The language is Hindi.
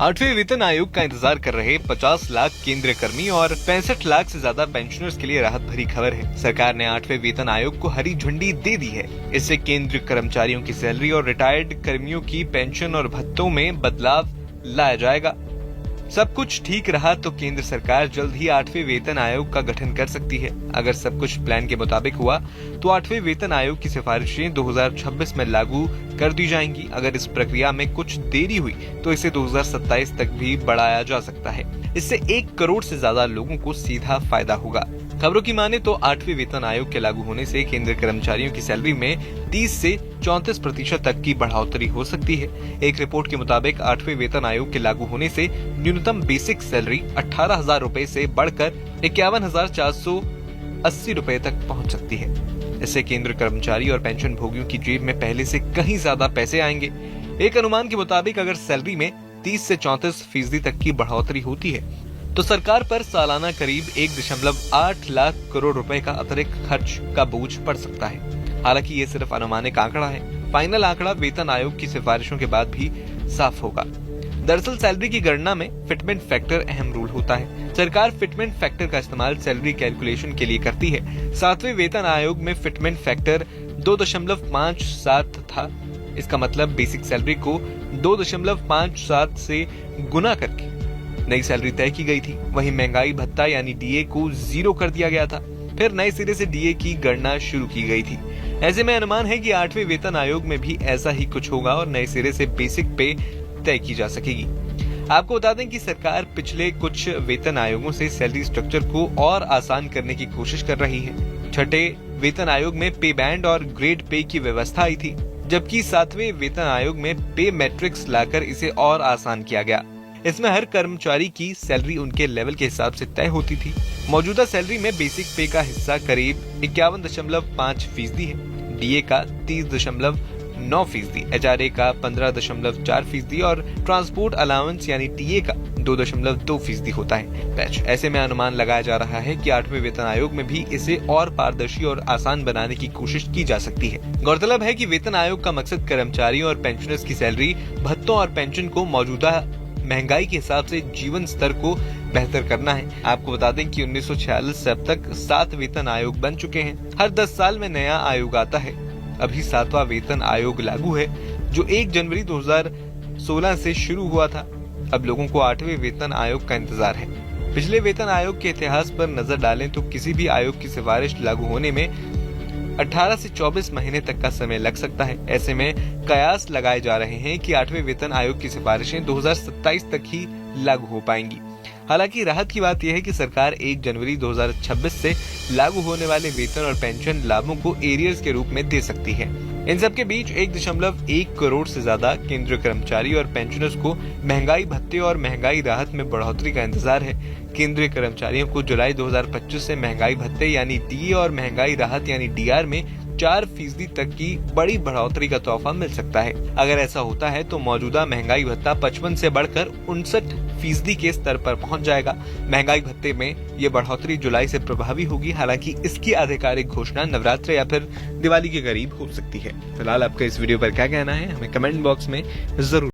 8वें वेतन आयोग का इंतजार कर रहे 50 लाख केंद्रीय कर्मी और 65 लाख से ज्यादा पेंशनर्स के लिए राहत भरी खबर है। सरकार ने 8वें वेतन आयोग को हरी झंडी दे दी है। इससे केंद्रीय कर्मचारियों की सैलरी और रिटायर्ड कर्मियों की पेंशन और भत्तों में बदलाव लाया जाएगा। सब कुछ ठीक रहा तो केंद्र सरकार जल्द ही 8वें वेतन आयोग का गठन कर सकती है। अगर सब कुछ प्लान के मुताबिक हुआ तो 8वें वेतन आयोग की सिफारिशें 2026 में लागू कर दी जाएंगी। अगर इस प्रक्रिया में कुछ देरी हुई तो इसे 2027 तक भी बढ़ाया जा सकता है। इससे 1 करोड़ से ज्यादा लोगों को सीधा फायदा होगा। खबरों की माने तो 8वें वेतन आयोग के लागू होने से केंद्र कर्मचारियों की सैलरी में 30 से 34% तक की बढ़ोतरी हो सकती है। एक रिपोर्ट के मुताबिक 8वें वेतन आयोग के लागू होने से न्यूनतम बेसिक सैलरी 18,000 रूपए से बढ़कर 51,480 रूपए तक पहुंच सकती है। इससे केंद्र कर्मचारी और पेंशन भोगियों की जेब में पहले से कहीं ज्यादा पैसे आएंगे। एक अनुमान के मुताबिक अगर सैलरी में 30 से 34% तक की बढ़ोतरी होती है तो सरकार पर सालाना करीब 1.8 लाख करोड़ रुपए का अतिरिक्त खर्च का बोझ पड़ सकता है। हालांकि ये सिर्फ अनुमानिक आंकड़ा है। फाइनल आंकड़ा वेतन आयोग की सिफारिशों के बाद भी साफ होगा। दरअसल सैलरी की गणना में फिटमेंट फैक्टर अहम रोल होता है। सरकार फिटमेंट फैक्टर का इस्तेमाल सैलरी कैलकुलेशन के लिए करती है। 7वें वेतन आयोग में फिटमेंट फैक्टर 2.57 था। इसका मतलब बेसिक सैलरी को 2.57 से गुना करके नई सैलरी तय की गई थी। वहीं महंगाई भत्ता यानी डीए को 0 कर दिया गया था। फिर नए सिरे से डीए की गणना शुरू की गई थी। ऐसे में अनुमान है कि 8वें वेतन आयोग में भी ऐसा ही कुछ होगा और नए सिरे से बेसिक पे तय की जा सकेगी। आपको बता दें कि सरकार पिछले कुछ वेतन आयोगों से सैलरी स्ट्रक्चर को और आसान करने की कोशिश कर रही है। छठे वेतन आयोग में पे बैंड और ग्रेड पे की व्यवस्था आई थी, जबकि 7वें वेतन आयोग में पे मैट्रिक्स लाकर इसे और आसान किया गया। इसमें हर कर्मचारी की सैलरी उनके लेवल के हिसाब से तय होती थी। मौजूदा सैलरी में बेसिक पे का हिस्सा करीब 51.5% है, डीए का 30.9%, एचआरए का 15.4% और ट्रांसपोर्ट अलाउंस यानी टीए का 2.2% होता है। ऐसे में अनुमान लगाया जा रहा है कि 8वें वेतन आयोग में भी इसे और पारदर्शी और आसान बनाने की कोशिश की जा सकती है। गौरतलब है कि वेतन आयोग का मकसद कर्मचारियों और पेंशनर्स की सैलरी, भत्तों और पेंशन को मौजूदा महंगाई के हिसाब से जीवन स्तर को बेहतर करना है। आपको बता दें कि 1946 से अब तक 7 वेतन आयोग बन चुके हैं। हर 10 साल में नया आयोग आता है। अभी 7वां वेतन आयोग लागू है, जो 1 जनवरी 2016 से शुरू हुआ था। अब लोगों को 8वें वेतन आयोग का इंतजार है। पिछले वेतन आयोग के इतिहास पर नजर डालें तो किसी भी आयोग की सिफारिश लागू होने में 18 से 24 महीने तक का समय लग सकता है। ऐसे में कयास लगाए जा रहे हैं कि 8वें वेतन आयोग की सिफारिशें 2027 तक ही लागू हो पाएंगी। हालांकि राहत की बात यह है कि सरकार 1 जनवरी 2026 से लागू होने वाले वेतन और पेंशन लाभों को एरियर्स के रूप में दे सकती है। इन सब के बीच 1.1 करोड़ से ज्यादा केंद्रीय कर्मचारी और पेंशनर्स को महंगाई भत्ते और महंगाई राहत में बढ़ोतरी का इंतजार है। केंद्रीय कर्मचारियों को जुलाई 2025 से महंगाई भत्ते यानी डीए और महंगाई राहत यानी डीआर में 4% तक की बड़ी बढ़ोतरी का तोहफा मिल सकता है। अगर ऐसा होता है तो मौजूदा महंगाई भत्ता 55 से बढ़कर 59% के स्तर पर पहुंच जाएगा। महंगाई भत्ते में ये बढ़ोतरी जुलाई से प्रभावी होगी। हालांकि इसकी आधिकारिक घोषणा नवरात्र या फिर दिवाली के करीब हो सकती है। फिलहाल आपका इस वीडियो पर क्या कहना है, हमें कमेंट बॉक्स में जरूर